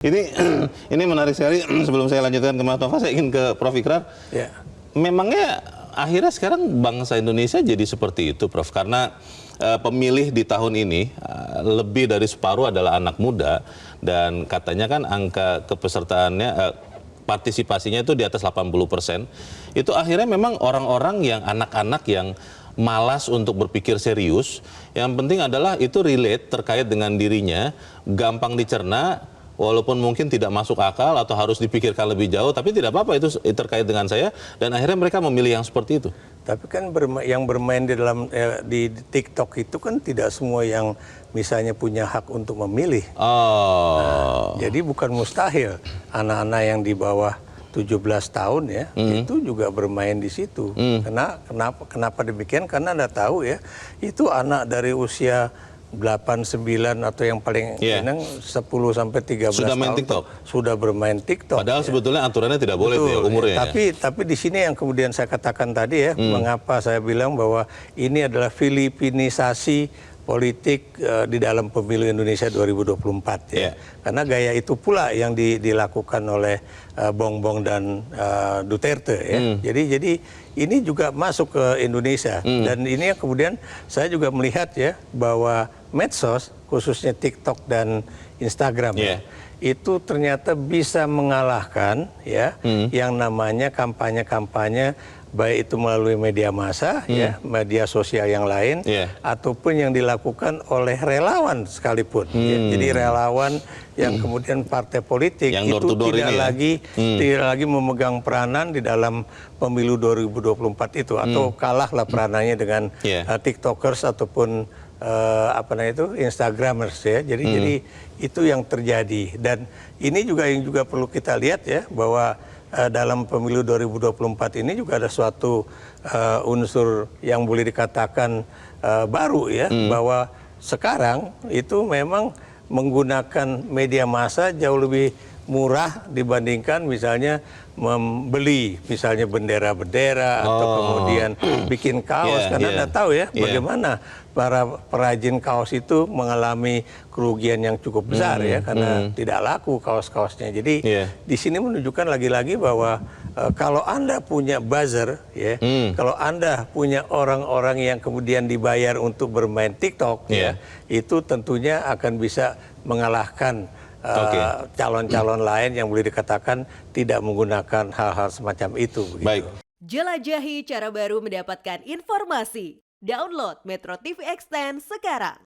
Ini ini menarik sekali. Sebelum saya lanjutkan ke Mas Nova, saya ingin ke Prof. Ikrar. Ya. Memangnya akhirnya sekarang bangsa Indonesia jadi seperti itu, Prof? Karena pemilih di tahun ini lebih dari separuh adalah anak muda, dan katanya kan angka kepesertaannya partisipasinya itu di atas 80%. Itu akhirnya memang orang-orang yang anak-anak yang malas untuk berpikir serius. Yang penting adalah itu relate terkait dengan dirinya, gampang dicerna, walaupun mungkin tidak masuk akal atau harus dipikirkan lebih jauh, tapi tidak apa-apa itu terkait dengan saya, dan akhirnya mereka memilih yang seperti itu. Tapi kan yang bermain di dalam di TikTok itu kan tidak semua yang misalnya punya hak untuk memilih. Oh. Jadi bukan mustahil anak-anak yang di bawah 17 tahun ya itu juga bermain di situ. Kenapa demikian? Karena Anda tahu ya, itu anak dari usia 8, 9 atau yang paling eneng 10 sampai 13 sudah main tahun TikTok. Sudah bermain TikTok. Padahal sebetulnya aturannya tidak boleh tuh ya, umurnya. Tapi di sini yang kemudian saya katakan tadi ya, mengapa saya bilang bahwa ini adalah Filipinisasi politik di dalam pemilu Indonesia 2024 ya. Karena gaya itu pula yang dilakukan oleh Bongbong dan Duterte ya. Jadi ini juga masuk ke Indonesia, dan ini yang kemudian saya juga melihat ya bahwa medsos khususnya TikTok dan Instagram ya, itu ternyata bisa mengalahkan ya yang namanya kampanye-kampanye, baik itu melalui media massa ya, media sosial yang lain, ataupun yang dilakukan oleh relawan sekalipun. Jadi relawan yang kemudian partai politik yang itu tidak lagi memegang peranan di dalam pemilu 2024 itu, atau kalahlah peranannya dengan TikTokers ataupun Instagramers ya. Jadi itu yang terjadi, dan ini juga yang perlu kita lihat ya, bahwa dalam pemilu 2024 ini juga ada suatu unsur yang boleh dikatakan baru ya, bahwa sekarang itu memang menggunakan media massa jauh lebih murah dibandingkan misalnya membeli misalnya bendera-bendera atau kemudian bikin kaos, karena Anda tahu ya bagaimana para perajin kaos itu mengalami kerugian yang cukup besar ya, karena tidak laku kaos-kaosnya. Jadi di sini menunjukkan lagi-lagi bahwa kalau Anda punya buzzer ya, kalau Anda punya orang-orang yang kemudian dibayar untuk bermain TikTok ya, itu tentunya akan bisa mengalahkan calon-calon lain yang boleh dikatakan tidak menggunakan hal-hal semacam itu. Baik. Jelajahi cara baru mendapatkan informasi. Download Metro TV Extend sekarang.